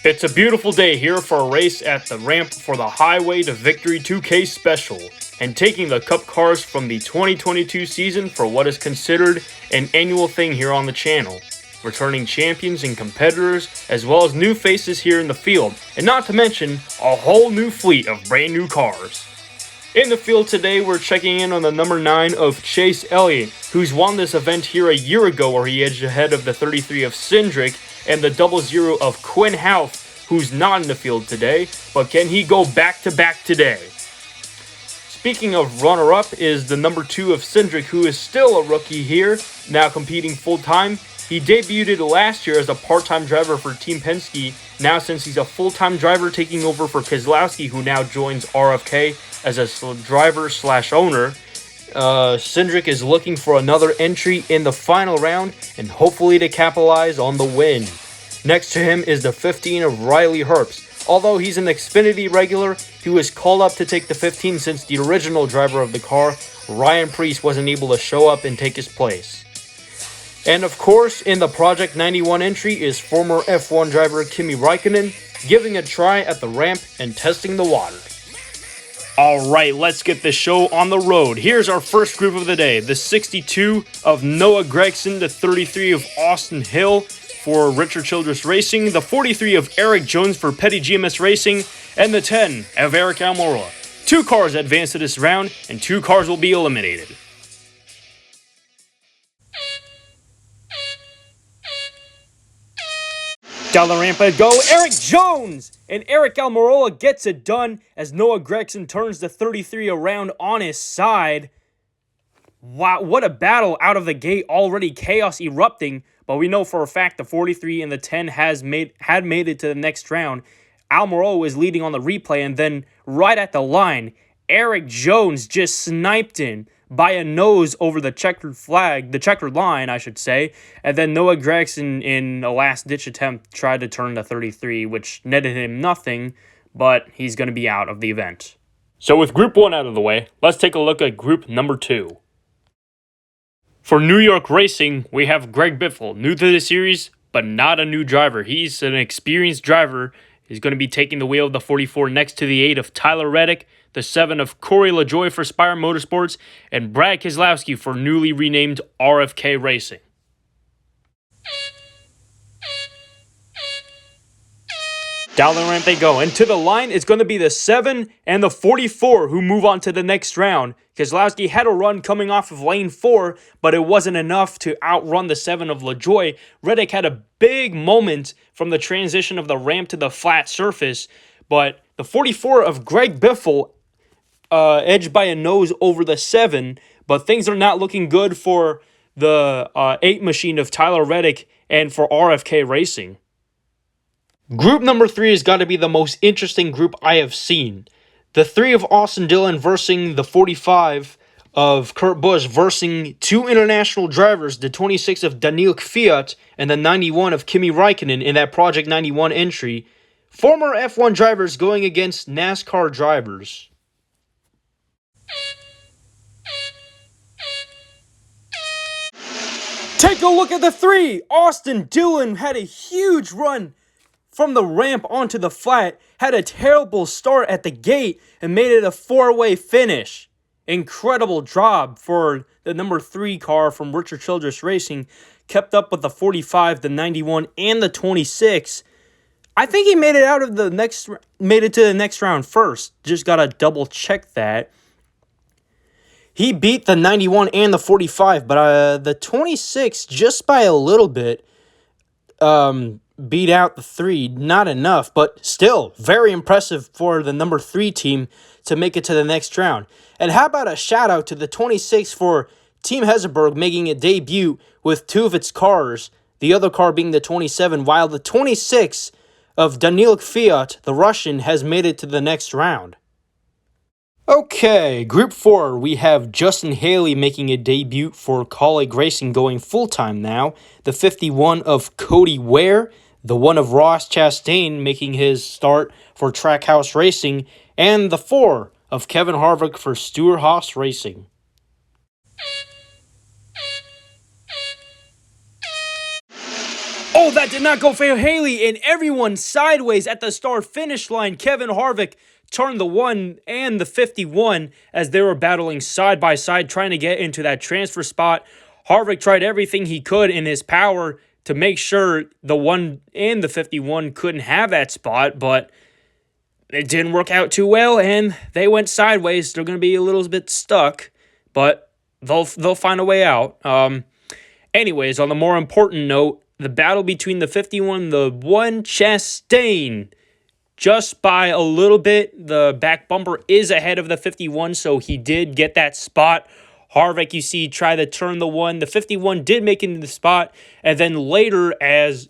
It's a beautiful day here for a race at the ramp for the Highway to Victory 2K Special, and taking the Cup cars from the 2022 season for what is considered an annual thing here on the channel. Returning champions and competitors, as well as new faces here in the field, and not to mention a whole new fleet of brand new cars. In the field today, we're checking in on the number 9 of Chase Elliott, who's won this event here a year ago where he edged ahead of the 33 of Cindric and the 00 of Quinn Houff, who's not in the field today, but can he go back-to-back today? Speaking of runner-up is the number 2 of Cindric, who is still a rookie here, now competing full-time. He debuted last year as a part-time driver for Team Penske. Now, since he's a full-time driver taking over for Keselowski, who now joins RFK as a driver/owner, Cindric is looking for another entry in the final round and hopefully to capitalize on the win. Next to him is the 15 of Riley Herbst. Although he's an Xfinity regular, he was called up to take the 15 since the original driver of the car, Ryan Preece, wasn't able to show up and take his place. And of course, in the Project 91 entry is former F1 driver Kimi Räikkönen, giving a try at the ramp and testing the water. Alright, let's get this show on the road. Here's our first group of the day. The 62 of Noah Gragson, the 33 of Austin Hill for Richard Childress Racing, the 43 of Eric Jones for Petty GMS Racing, and the 10 of Eric Almirola. 2 cars advance to this round, and 2 cars will be eliminated. Down the ramp I go, Eric Jones! And Eric Almirola gets it done as Noah Gragson turns the 33 around on his side. Wow, what a battle out of the gate, already chaos erupting, but we know for a fact the 43 and the 10 had made it to the next round. Almirola was leading on the replay, and then right at the line, Eric Jones just sniped in by a nose over the checkered line, I should say, and then Noah Gragson, in a last-ditch attempt, tried to turn the 33, which netted him nothing, but he's going to be out of the event. So with Group 1 out of the way, let's take a look at Group number 2. For New York Racing, we have Greg Biffle, new to the series, but not a new driver. He's an experienced driver. He's going to be taking the wheel of the 44 next to the 8 of Tyler Reddick, the 7 of Corey LaJoie for Spire Motorsports, and Brad Keselowski for newly renamed RFK Racing. Down the ramp they go, and to the line it's going to be the 7 and the 44 who move on to the next round. Keselowski had a run coming off of lane 4, but it wasn't enough to outrun the 7 of LaJoie. Reddick had a big moment from the transition of the ramp to the flat surface, but the 44 of Greg Biffle edged by a nose over the 7, but things are not looking good for the 8 machine of Tyler Reddick and for RFK Racing. Group number 3 has got to be the most interesting group I have seen. The 3 of Austin Dillon versus the 45 of Kurt Busch versus 2 international drivers, the 26 of Daniil Kvyat and the 91 of Kimi Räikkönen in that Project 91 entry. Former F1 drivers going against NASCAR drivers. Take a look at the 3. Austin Dillon had a huge run from the ramp onto the flat, had a terrible start at the gate, and made it a 4-way finish. Incredible job for the number 3 car from Richard Childress Racing. Kept up with the 45, the 91, and the 26. I think he made it to the next round first. Just gotta double check that. He beat the 91 and the 45, but the 26 just by a little bit. Beat out the 3, not enough, but still very impressive for the number 3 team to make it to the next round. And how about a shout out to the 26 for Team Hesselberg making a debut with 2 of its cars, the other car being the 27, while the 26 of Daniil Kvyat, the Russian, has made it to the next round. Okay, Group 4, we have Justin Haley making a debut for Kaulig Racing, going full-time now. The 51 of Cody Ware, the 1 of Ross Chastain making his start for Trackhouse Racing, and the 4 of Kevin Harvick for Stewart-Haas Racing. Oh, that did not go for Haley, and everyone sideways at the start-finish line. Kevin Harvick turned the 1 and the 51 as they were battling side by side, trying to get into that transfer spot. Harvick tried everything he could in his power to make sure the 1 and the 51 couldn't have that spot, but it didn't work out too well, and they went sideways. They're going to be a little bit stuck, but they'll find a way out. Anyways, on the more important note, the battle between the 51 and the 1, Chastain. Just by a little bit, the back bumper is ahead of the 51, so he did get that spot. Harvick, you see, try to turn the 1. The 51 did make it into the spot, and then later, as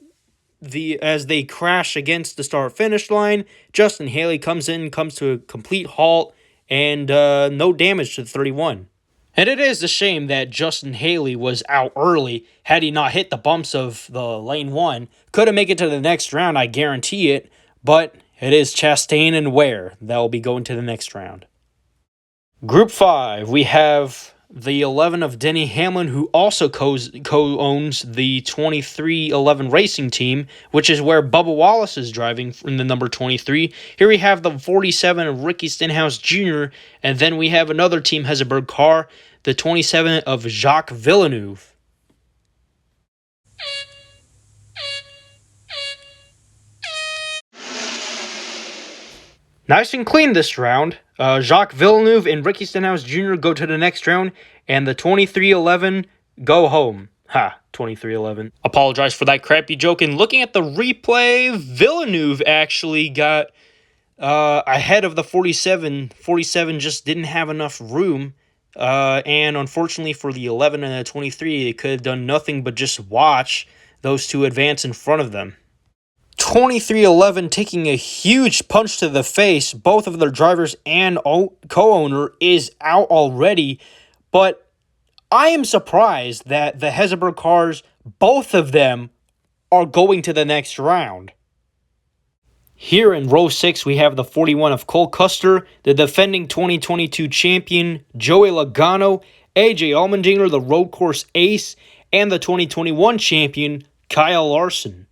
they crash against the start-finish line, Justin Haley comes to a complete halt, and no damage to the 31. And it is a shame that Justin Haley was out early. Had he not hit the bumps of the lane 1, could have made it to the next round, I guarantee it. But it is Chastain and Ware that will be going to the next round. Group 5, we have the 11 of Denny Hamlin, who also co-owns the 2311 racing team, which is where Bubba Wallace is driving in the number 23. Here we have the 47 of Ricky Stenhouse Jr., and then we have another Team Hesselberg car, the 27 of Jacques Villeneuve. Nice and clean this round. Jacques Villeneuve and Ricky Stenhouse Jr. go to the next round, and the 2311 go home. 2311. Apologize for that crappy joke. And looking at the replay, Villeneuve actually got ahead of the 47. 47 just didn't have enough room. And unfortunately for the 11 and the 23, they could have done nothing but just watch those two advance in front of them. 2311 taking a huge punch to the face. Both of their drivers and co-owner is out already. But I am surprised that the Hesselberg cars, both of them, are going to the next round. Here in row 6, we have the 41 of Cole Custer, the defending 2022 champion Joey Logano, AJ Allmendinger, the road course ace, and the 2021 champion Kyle Larson.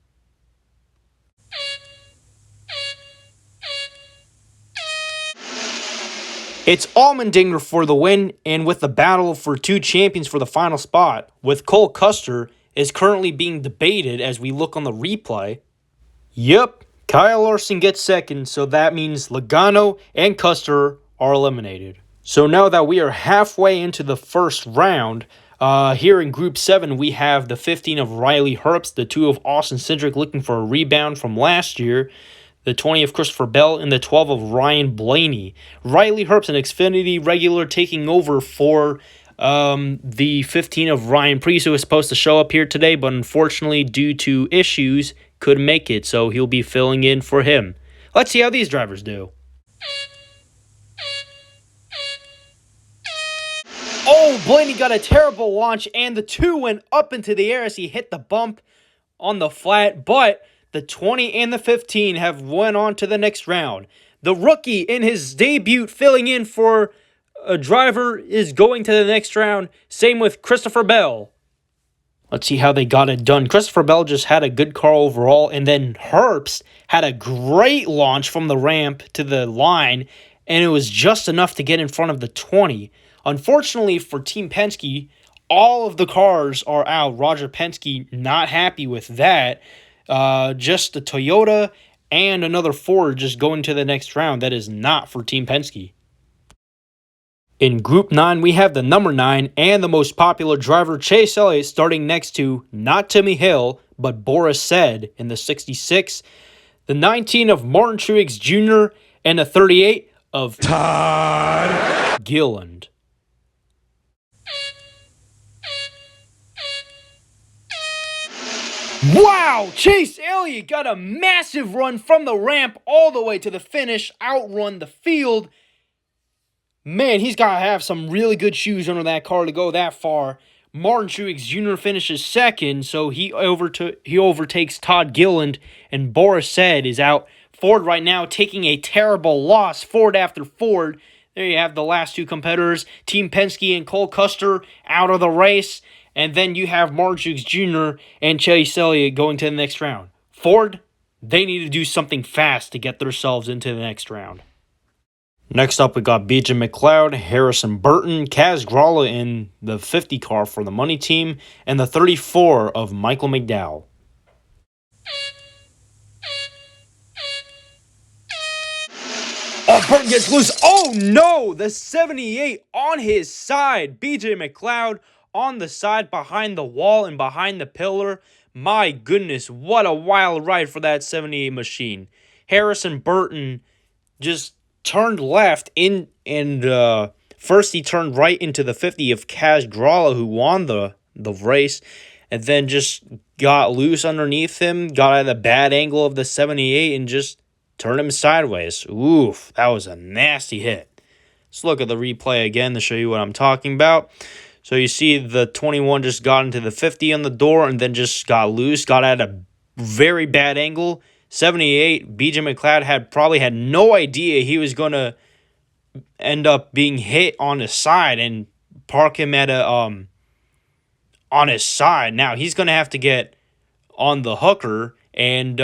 It's Allmendinger for the win, and with the battle for two champions for the final spot, with Cole Custer, is currently being debated as we look on the replay. Yep, Kyle Larson gets second, so that means Logano and Custer are eliminated. So now that we are halfway into the first round, here in Group 7, we have the 15 of Riley Herbst, the 2 of Austin Cindric looking for a rebound from last year, the 20 of Christopher Bell, and the 12 of Ryan Blaney. Riley Herbst, an Xfinity regular, taking over for the 15 of Ryan Preece, who was supposed to show up here today, but unfortunately, due to issues, couldn't make it, so he'll be filling in for him. Let's see how these drivers do. Oh, Blaney got a terrible launch, and the 2 went up into the air as he hit the bump on the flat, but the 20 and the 15 have went on to the next round. The rookie in his debut filling in for a driver is going to the next round. Same with Christopher Bell. Let's see how they got it done. Christopher Bell just had a good car overall, and then Herbst had a great launch from the ramp to the line, and it was just enough to get in front of the 20. Unfortunately for Team Penske, all of the cars are out. Roger Penske not happy with that. Just the Toyota and another Ford just going to the next round. That is not for Team Penske. In Group 9, we have the number 9 and the most popular driver, Chase Elliott, starting next to not Timmy Hill, but Boris Said in the 66, the 19 of Martin Truex Jr., and the 38 of Todd Gilliland. Wow! Chase Elliott got a massive run from the ramp all the way to the finish, outrun the field. Man, he's got to have some really good shoes under that car to go that far. Martin Truex Jr. finishes second, so he overtakes Todd Gilliland, and Boris Said is out. Ford right now taking a terrible loss, Ford after Ford. There you have the last two competitors, Team Penske and Cole Custer, out of the race. And then you have Marjukes Jr. and Chase Elliott going to the next round. Ford, they need to do something fast to get themselves into the next round. Next up, we got BJ McLeod, Harrison Burton, Kaz Gralla in the 50 car for the money team, and the 34 of Michael McDowell. Oh, Burton gets loose. Oh, no! The 78 on his side. BJ McLeod on the side behind the wall and behind the pillar. My goodness, what a wild ride for that 78 machine. Harrison Burton just turned left in, and first he turned right into the 50 of Kaz Gralla, who won the race, and then just got loose underneath him, got at a bad angle of the 78, and just turned him sideways. Oof, that was a nasty hit. Let's look at the replay again to show you what I'm talking about. So you see the 21 just got into the 50 on the door and then just got loose, got at a very bad angle. 78, BJ McLeod probably had no idea he was going to end up being hit on his side and park him at on his side. Now he's going to have to get on the hooker and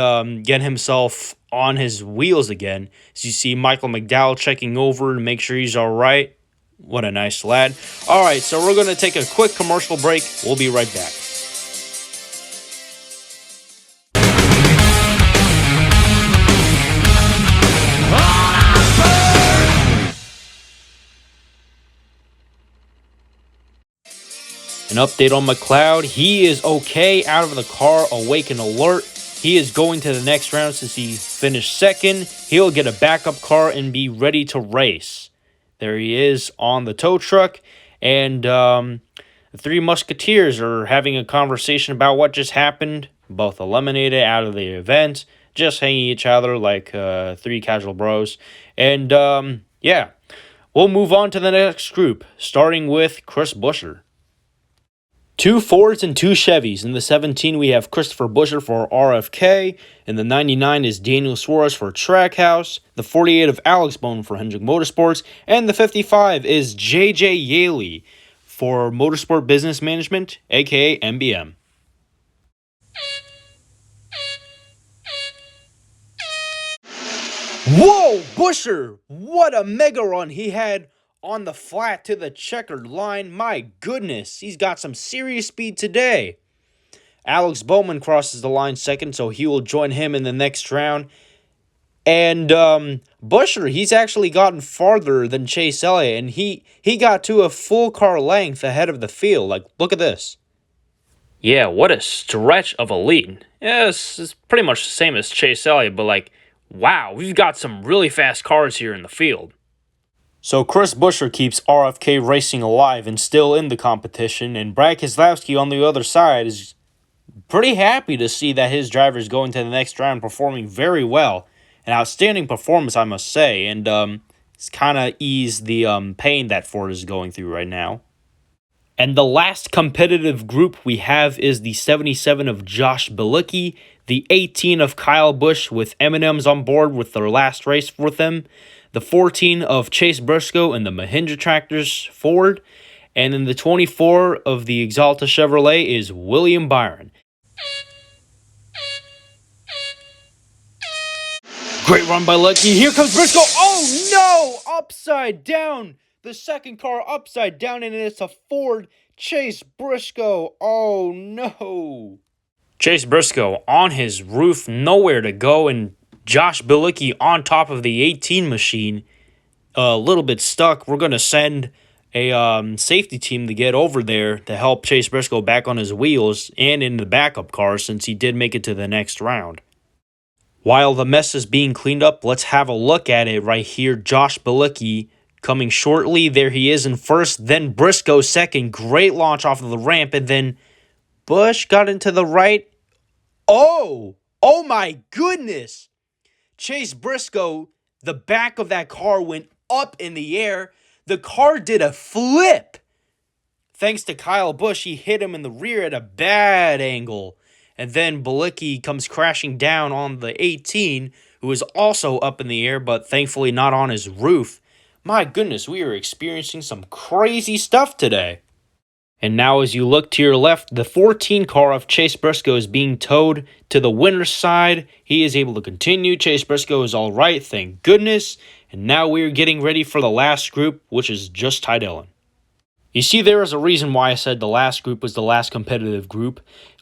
get himself on his wheels again. As you see Michael McDowell checking over to make sure he's all right. What a nice lad. All right, so we're going to take a quick commercial break. We'll be right back. An update on McLeod. He is okay out of the car, awake and alert. He is going to the next round since he finished second. He'll get a backup car and be ready to race. There he is on the tow truck. And the three musketeers are having a conversation about what just happened. Both eliminated out of the event. Just hanging each other like three casual bros. And yeah, we'll move on to the next group, starting with Chris Buescher. 2 Fords and 2 Chevys. In the 17, we have Christopher Buescher for RFK. In the 99 is Daniel Suarez for Trackhouse. The 48 of Alex Bowman for Hendrick Motorsports. And the 55 is JJ Yaley for Motorsport Business Management, aka MBM. Whoa, Buescher! What a mega run he had on the flat to the checkered line. My goodness, he's got some serious speed today. Alex Bowman crosses the line second, so he will join him in the next round. And Buescher, he's actually gotten farther than Chase Elliott, and he got to a full car length ahead of the field. Like, look at this. Yeah, what a stretch of a lead. Yeah, it's pretty much the same as Chase Elliott, but like, wow, we've got some really fast cars here in the field. So Chris Buescher keeps RFK Racing alive and still in the competition, and Brad Keselowski on the other side is pretty happy to see that his driver is going to the next round performing very well. An outstanding performance, I must say, and it's kind of eased the pain that Ford is going through right now. And the last competitive group we have is the 77 of Josh Bilicki, the 18 of Kyle Busch with M&M's on board with their last race with them, the 14 of Chase Briscoe and the Mahindra Tractors Ford, and then the 24 of the Axalta Chevrolet is William Byron. Great run by Lucky. Here comes Briscoe. Oh no! Upside down. The second car upside down, and it's a Ford Chase Briscoe. Oh no. Chase Briscoe on his roof, nowhere to go, and Josh Bilicki on top of the 18 machine, a little bit stuck. We're going to send a safety team to get over there to help Chase Briscoe back on his wheels and in the backup car since he did make it to the next round. While the mess is being cleaned up, let's have a look at it right here. Josh Bilicki coming shortly. There he is in first, then Briscoe second. Great launch off of the ramp, and then Busch got into the right. Oh my goodness. Chase Briscoe, the back of that car went up in the air. The car did a flip. Thanks to Kyle Busch, he hit him in the rear at a bad angle. And then Bilicki comes crashing down on the 18, who is also up in the air, but thankfully not on his roof. My goodness, we are experiencing some crazy stuff today. And now as you look to your left, the 14 car of Chase Briscoe is being towed to the winner's side. He is able to continue. Chase Briscoe is all right, thank goodness. And now we're getting ready for the last group, which is just Ty Dillon. You see, there is a reason why I said the last group was the last competitive group.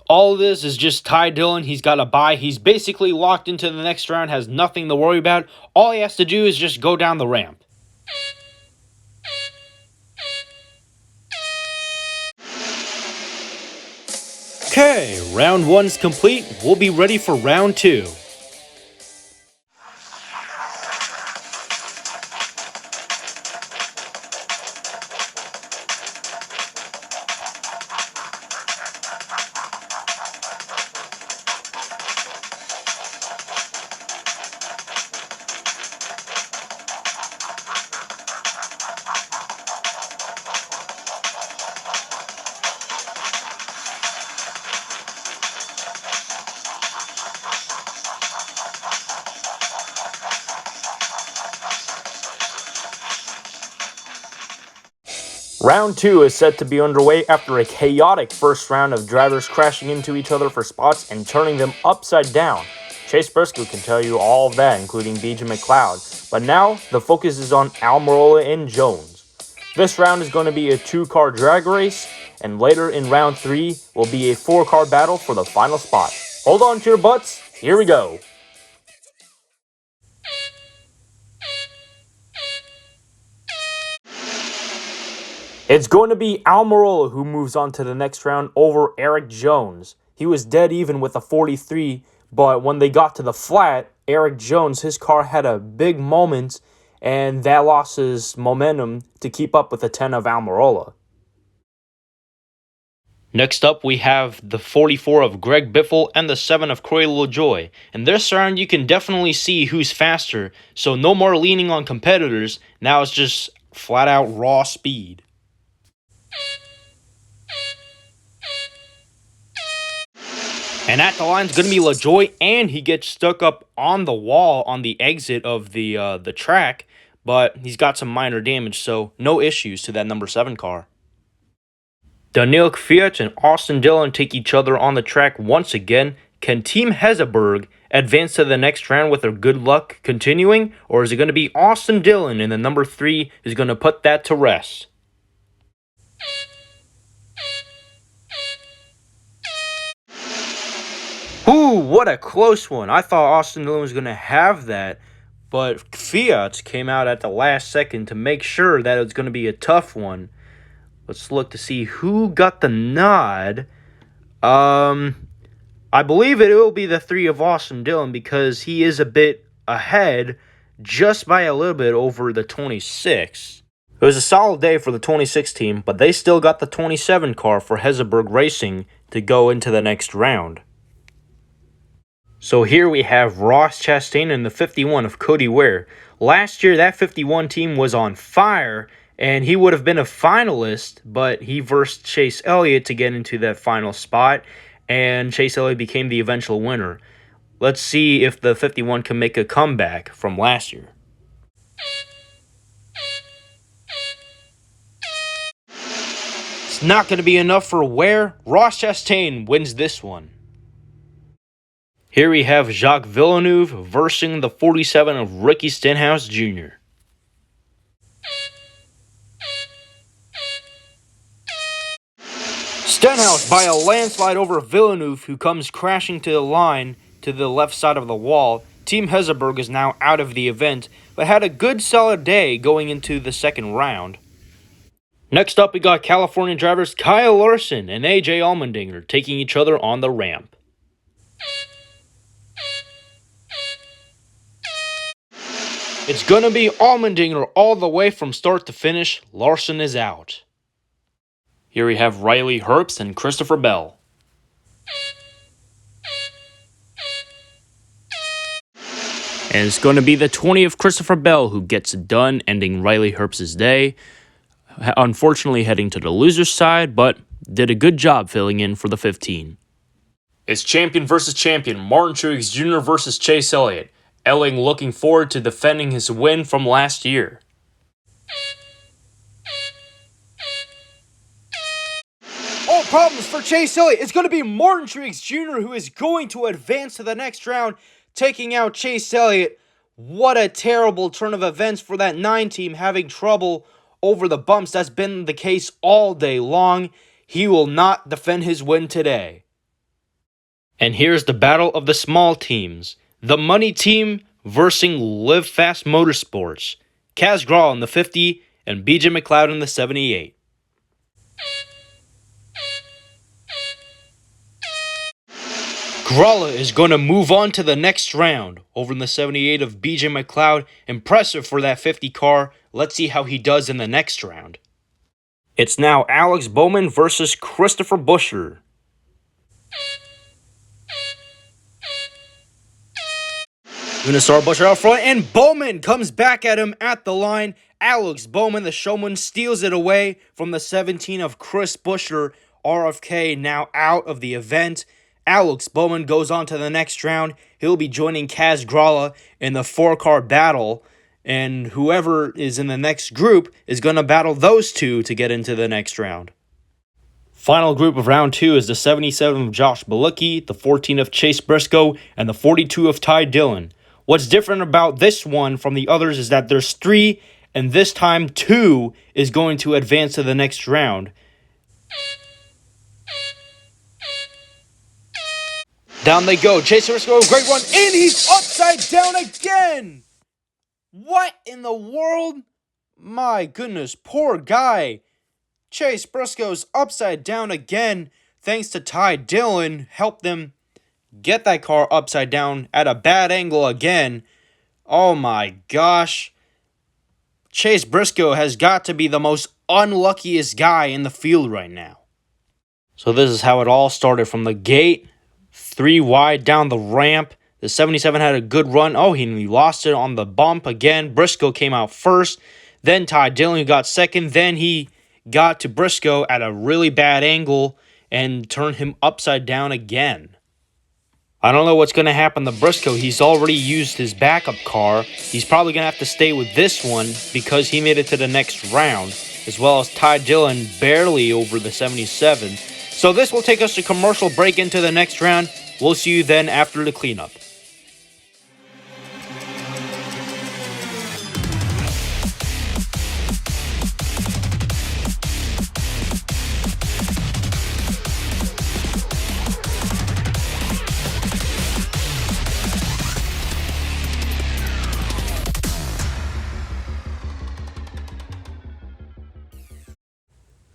All of this is just Ty Dillon. He's got a bye. He's basically locked into the next round, has nothing to worry about. All he has to do is just go down the ramp. Okay, round one's complete. We'll be ready for round two. Round 2 is set to be underway after a chaotic first round of drivers crashing into each other for spots and turning them upside down. Chase Briscoe can tell you all of that, including BJ McLeod. But now, the focus is on Almirola and Jones. This round is going to be a 2-car drag race, and later in round 3 will be a 4-car battle for the final spot. Hold on to your butts, here we go. It's going to be Almirola who moves on to the next round over Eric Jones. He was dead even with a 43, but when they got to the flat, Eric Jones, his car had a big moment, and that lost his momentum to keep up with the 10 of Almirola. Next up, we have the 44 of Greg Biffle and the 7 of Corey LaJoy. In this round, you can definitely see who's faster, so no more leaning on competitors. Now it's just flat-out raw speed. And at the line is going to be LaJoy, and he gets stuck up on the wall on the exit of the track, but he's got some minor damage, so no issues to that number 7 car. Daniil Kvyat and Austin Dillon take each other on the track once again. Can Team Heseberg advance to the next round with their good luck continuing, or is it going to be Austin Dillon and the number 3 is going to put that to rest? Ooh, what a close one. I thought Austin Dillon was going to have that, but Kvyat came out at the last second to make sure that it was going to be a tough one. Let's look to see who got the nod. I believe it will be the 3 of Austin Dillon because he is a bit ahead just by a little bit over the 26. It was a solid day for the 26 team, but they still got the 27 car for Heseberg Racing to go into the next round. So here we have Ross Chastain and the 51 of Cody Ware. Last year, that 51 team was on fire, and he would have been a finalist, but he versed Chase Elliott to get into that final spot, and Chase Elliott became the eventual winner. Let's see if the 51 can make a comeback from last year. It's not going to be enough for Ware. Ross Chastain wins this one. Here we have Jacques Villeneuve versing the 47 of Ricky Stenhouse Jr. Stenhouse by a landslide over Villeneuve, who comes crashing to the line to the left side of the wall. Team Heseberg is now out of the event, but had a good solid day going into the second round. Next up, we got California drivers Kyle Larson and AJ Allmendinger taking each other on the ramp. It's gonna be Allmendinger all the way from start to finish. Larson is out. Here we have Riley Herbst and Christopher Bell. And it's going to be the 20 of Christopher Bell who gets it done, ending Riley Herbst's day. Unfortunately heading to the loser's side, but did a good job filling in for the 15. It's champion versus champion, Martin Truex Jr. versus Chase Elliott. Elling looking forward to defending his win from last year. problems for Chase Elliott. It's going to be Martin Truex Jr. who is going to advance to the next round, taking out Chase Elliott. What a terrible turn of events for that 9 team, having trouble over the bumps. That's been the case all day long. He will not defend his win today. And here's the battle of the small teams. The Money Team versus Live Fast Motorsports. Kaz Grala in the 50 and BJ McLeod in the 78. Grala is going to move on to the next round over in the 78 of BJ McLeod. Impressive for that 50 car. Let's see how he does in the next round. It's now Alex Bowman versus Christopher Buescher. Going to start Buescher out front, and Bowman comes back at him at the line. Alex Bowman, the showman, steals it away from the 17 of Chris Buescher. RFK now out of the event. Alex Bowman goes on to the next round. He'll be joining Kaz Grala in the 4-car battle, and whoever is in the next group is going to battle those two to get into the next round. Final group of round 2 is the 77 of Josh Bilicki, the 14 of Chase Briscoe, and the 42 of Ty Dillon. What's different about this one from the others is that there's 3, and this time 2 is going to advance to the next round. Down they go. Chase Briscoe, great run, and he's upside down again! What in the world? My goodness, poor guy. Chase Briscoe's upside down again, thanks to Ty Dillon, helped them get that car upside down at a bad angle again. Oh my gosh. Chase Briscoe has got to be the most unluckiest guy in the field right now. So this is how it all started from the gate. 3 wide down the ramp. The 77 had a good run. Oh, he lost it on the bump again. Briscoe came out first. Then Ty Dillon got second. Then he got to Briscoe at a really bad angle and turned him upside down again. I don't know what's going to happen to Briscoe. He's already used his backup car. He's probably going to have to stay with this one because he made it to the next round, as well as Ty Dillon barely over the 77. So this will take us to commercial break into the next round. We'll see you then after the cleanup.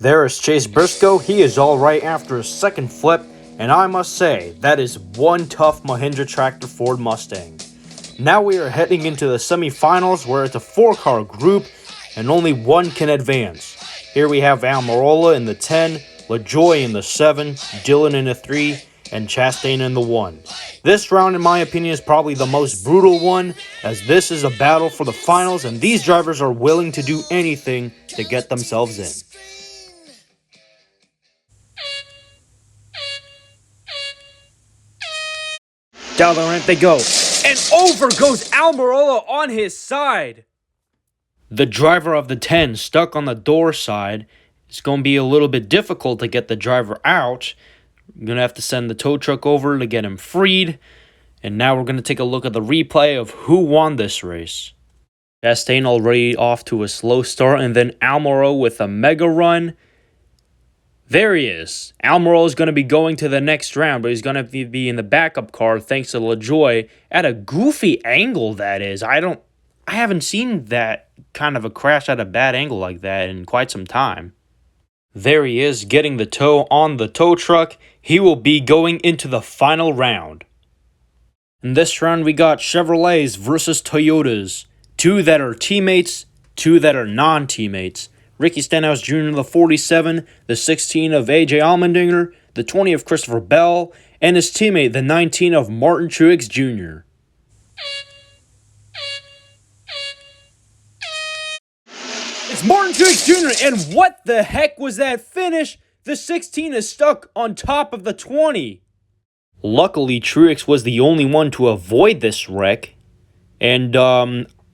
There is Chase Briscoe. He is alright after his second flip, and I must say, that is one tough Mahindra Tractor Ford Mustang. Now we are heading into the semifinals where it's a 4-car group and only one can advance. Here we have Almirola in the 10, LaJoie in the 7, Dillon in the 3, and Chastain in the 1. This round, in my opinion, is probably the most brutal one, as this is a battle for the finals and these drivers are willing to do anything to get themselves in. Down the ramp they go, and over goes Almirola on his side. The driver of the 10 stuck on the door side. It's going to be a little bit difficult to get the driver out. I'm going to have to send the tow truck over to get him freed. And now we're going to take a look at the replay of who won this race. Chastain already off to a slow start, and then Almirola with a mega run. There he is. Almirola is going to be going to the next round, but he's going to be in the backup car thanks to LaJoie at a goofy angle, that is. I haven't seen that kind of a crash at a bad angle like that in quite some time. There he is, getting the tow on the tow truck. He will be going into the final round. In this round, we got Chevrolets versus Toyotas. 2 that are teammates, 2 that are non-teammates. Ricky Stenhouse Jr., the 47, the 16 of AJ Allmendinger, the 20 of Christopher Bell, and his teammate, the 19 of Martin Truex Jr. It's Martin Truex Jr., and what the heck was that finish? The 16 is stuck on top of the 20. Luckily, Truex was the only one to avoid this wreck, and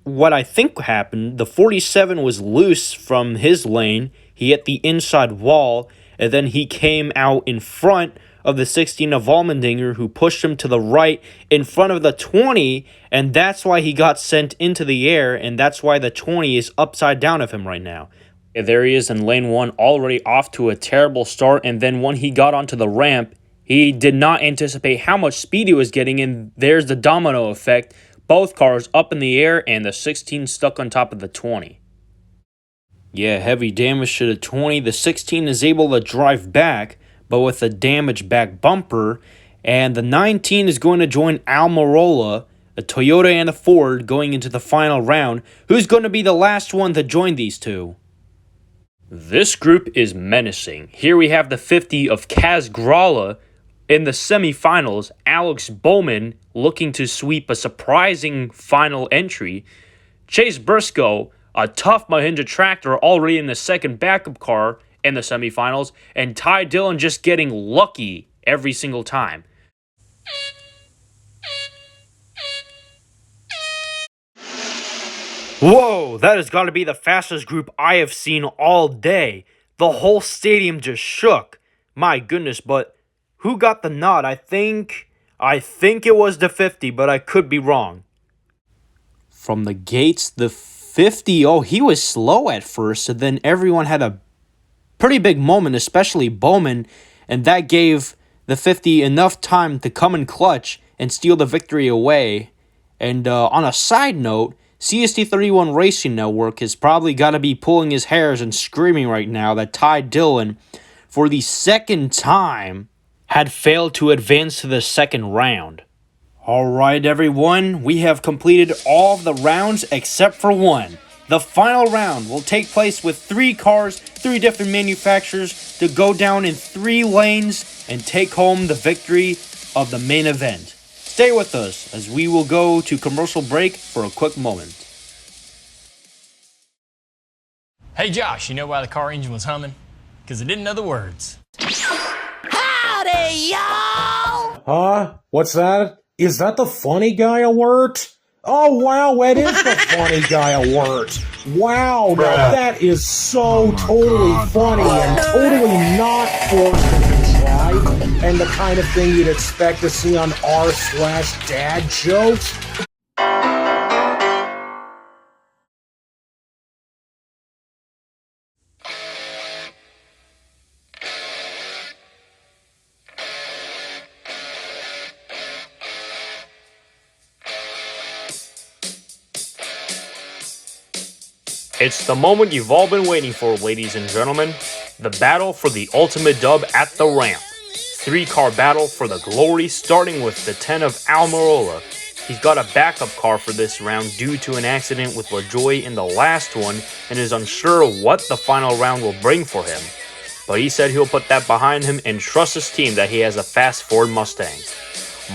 what I think happened, the 47 was loose from his lane. He hit the inside wall, and then he came out in front of the 16 of Allmendinger, who pushed him to the right in front of the 20, and that's why he got sent into the air, and that's why the 20 is upside down of him right now. There he is in lane 1, already off to a terrible start, and then when he got onto the ramp, he did not anticipate how much speed he was getting, and there's the domino effect. Both cars up in the air, and the 16 stuck on top of the 20. Yeah, heavy damage to the 20. The 16 is able to drive back, but with a damaged back bumper. And the 19 is going to join Almirola, a Toyota and a Ford, going into the final round. Who's going to be the last one to join these two? This group is menacing. Here we have the 50 of Kaz Grala. In the semifinals, Alex Bowman looking to sweep a surprising final entry. Chase Briscoe, a tough Mahindra tractor, already in the second backup car in the semifinals, and Ty Dillon just getting lucky every single time. Whoa, that has got to be the fastest group I have seen all day. The whole stadium just shook. My goodness, but who got the nod? I think it was the 50, but I could be wrong. From the gates, the 50, he was slow at first, and then everyone had a pretty big moment, especially Bowman, and that gave the 50 enough time to come in clutch and steal the victory away. And on a side note, CST31 Racing Network has probably got to be pulling his hairs and screaming right now that Ty Dillon, for the second time, had failed to advance to the second round. Alright everyone, we have completed all of the rounds except for one. The final round will take place with 3 cars, 3 different manufacturers, to go down in 3 lanes and take home the victory of the main event. Stay with us as we will go to commercial break for a quick moment. Hey Josh, you know why the car engine was humming? Because it didn't know the words. Howdy, y'all! Huh? What's that? Is that the funny guy alert? Oh, wow, that is the funny guy alert. Wow, now that is so totally funny and totally not forced and contrived and the kind of thing you'd expect to see on r/dad jokes. It's the moment you've all been waiting for, ladies and gentlemen. The battle for the ultimate dub at the ramp. 3-car battle for the glory, starting with the 10 of Almirola. He's got a backup car for this round due to an accident with LaJoy in the last one and is unsure what the final round will bring for him. But he said he'll put that behind him and trust his team that he has a fast Ford Mustang.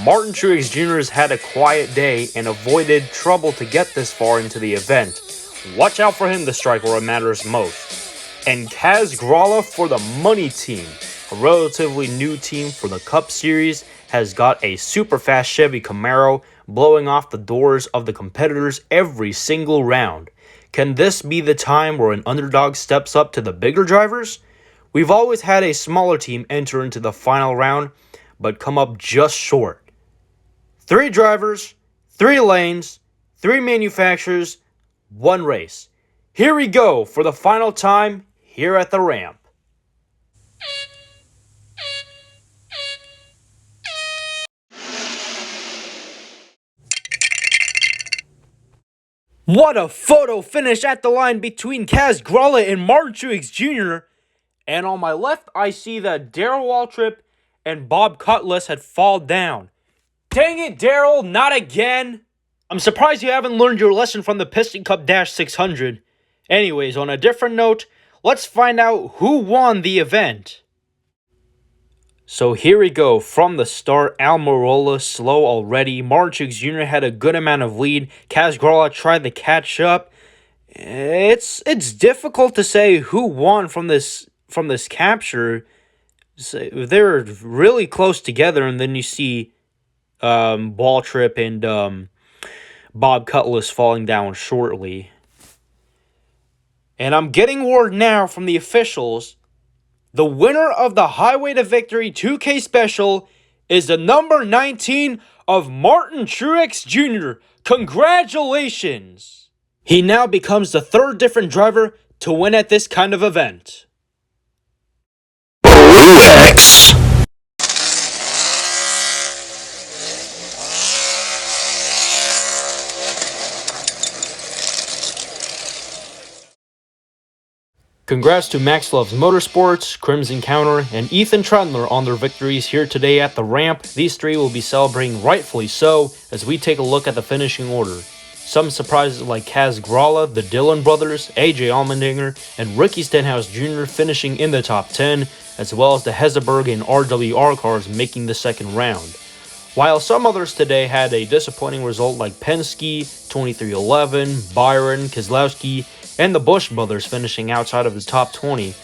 Martin Truex Jr. has had a quiet day and avoided trouble to get this far into the event. Watch out for him to strike where it matters most. And Kaz Grala for the Money Team, a relatively new team for the Cup Series, has got a super fast Chevy Camaro blowing off the doors of the competitors every single round. Can this be the time where an underdog steps up to the bigger drivers? We've always had a smaller team enter into the final round, but come up just short. 3 drivers, 3 lanes, 3 manufacturers, 1 race. Here we go for the final time here at the ramp. What a photo finish at the line between Kaz Grala and Martin Truex Jr. And on my left, I see that Darrell Waltrip and Bob Cutlass had fallen down. Dang it, Darrell, not again! I'm surprised you haven't learned your lesson from the Piston Cup Dash 600. Anyways, on a different note, let's find out who won the event. So here we go. From the start, Almirola slow already. Martin Truex Jr. had a good amount of lead. Kaz Grala tried to catch up. It's difficult to say who won from this capture. They're really close together, and then you see Waltrip and Bob Cutlass falling down shortly. And I'm getting word now from the officials The winner of the Highway to Victory 2K Special is the number 19 of Martin Truex Jr. Congratulations! He now becomes the third different driver to win at this kind of event. Congrats to Max Loves Motorsports, Crimson Counter, and Ethan Trundler on their victories here today at the ramp. These three will be celebrating rightfully so as we take a look at the finishing order. Some surprises like Kaz Gralla, the Dillon brothers, AJ Allmendinger, and Ricky Stenhouse Jr. finishing in the top 10, as well as the Hezeberg and RWR cars making the second round. While some others today had a disappointing result like Penske, 2311, Byron, Keselowski, and the Busch brothers finishing outside of the top 20,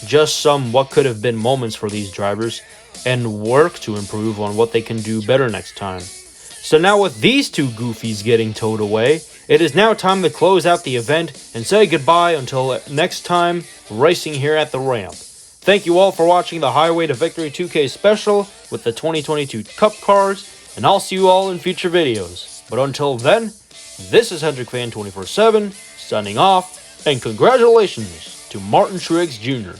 just some what could have been moments for these drivers, and work to improve on what they can do better next time. So now with these two goofies getting towed away, it is now time to close out the event and say goodbye until next time racing here at the ramp. Thank you all for watching the Highway to Victory 2K special with the 2022 Cup cars, and I'll see you all in future videos. But until then, this is Hendrick Fan 24/7, signing off, and congratulations to Martin Truex Jr.